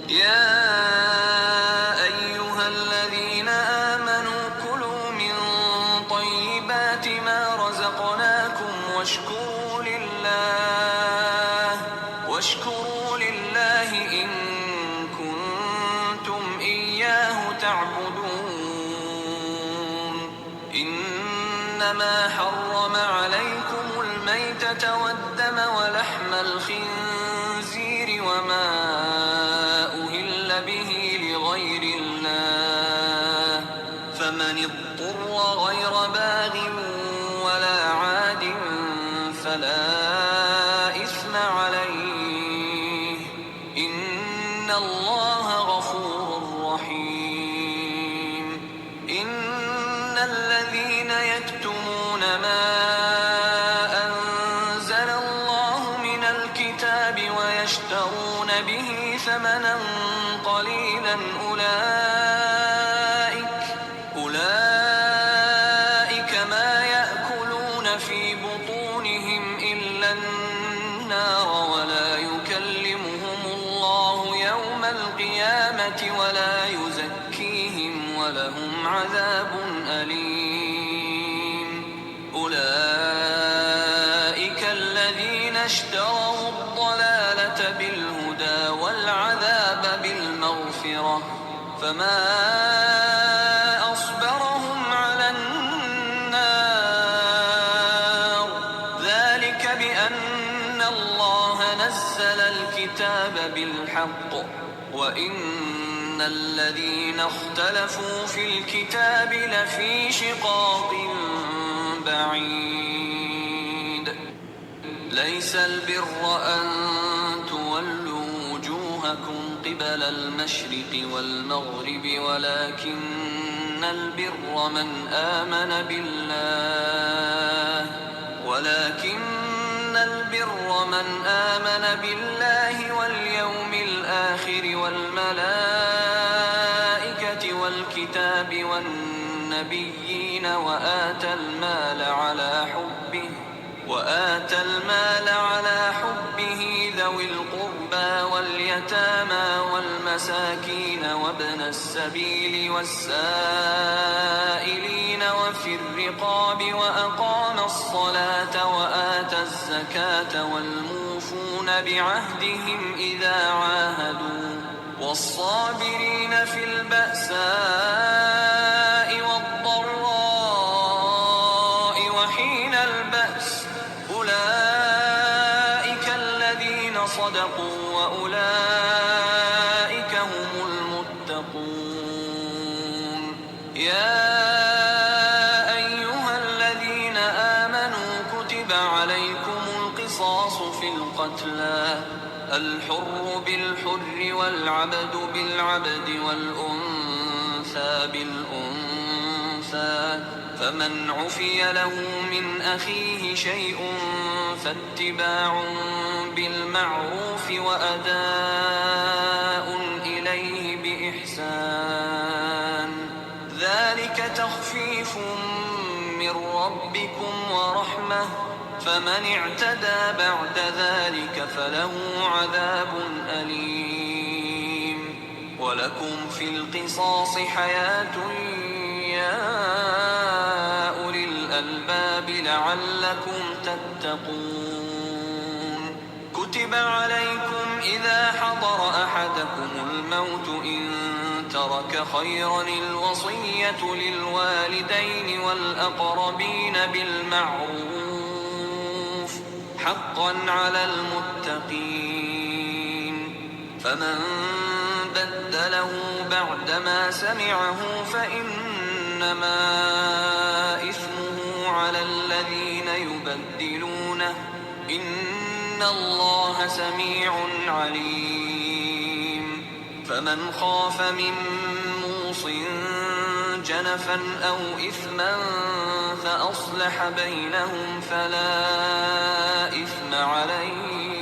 يا أيها الذين آمنوا كلوا من طيبات ما رزقناكم واشكروا لله إن كنتم إياه تعبدون. إنما حرم عليكم الميتة والدم ولحم الخنزير وما أهل به لغير الله، فمن اضطر غير باغ ولا عاد فلا إثم عليه، إن الله غفور رحيم. إن الذين يكتمون ما أنزل الله من الكتاب ويشترون به ثمنا قليلا أولئك ما يأكلون في بطونهم إلا النار ولا يكلمهم الله يوم القيامة ولا يزكيهم ولهم عذاب أليم. أولئك الذين اشتروا الضلالة بالهدى والعذاب بالمغفرة، فما أصبرهم على النار. ذلك بأن الله نزل الكتاب بالحق وإن الذين اختلفوا في الكتاب لفي شقاق بعيد. ليس البر أن تولوا وجوهكم قبل المشرق والمغرب ولكن البر من آمن بالله واليوم الآخر والملائكة والكتاب والنبيين وآتى المال على حبه ذوي القربى واليتامى والمساكين وابن السبيل والسائلين وفي الرقاب وأقام الصلاة وآتى الزكاة والموفون بعهدهم إذا عاهدوا والصابرين في البأساء والضراء وحين البأس، أولئك الذين صدقوا وأولئك هم المتقون. يا أيها الذين آمنوا كتب عليكم القصاص في القتلى، الحر بالحر والعبد بالعبد والأنثى بالأنثى، فمن عفي له من أخيه شيء فاتباع بالمعروف وأداء إليه بإحسان، ذلك تخفيف من ربكم ورحمة، فمن اعتدى بعد ذلك فله عذاب أليم. ولكم في القصاص حياة يا أولي الألباب لعلكم تتقون. كتب عليكم إذا حضر أحدكم الموت إن ترك خيرا الوصية للوالدين والأقربين بالمعروف حقا على المتقين، فمن بدله بعدما سمعه فإنما إثمه على الذين يبدلونه، إن الله سميع عليم. فمن خاف من موص جنفا أو إثما فأصلح بينهم فلا إثم عليه،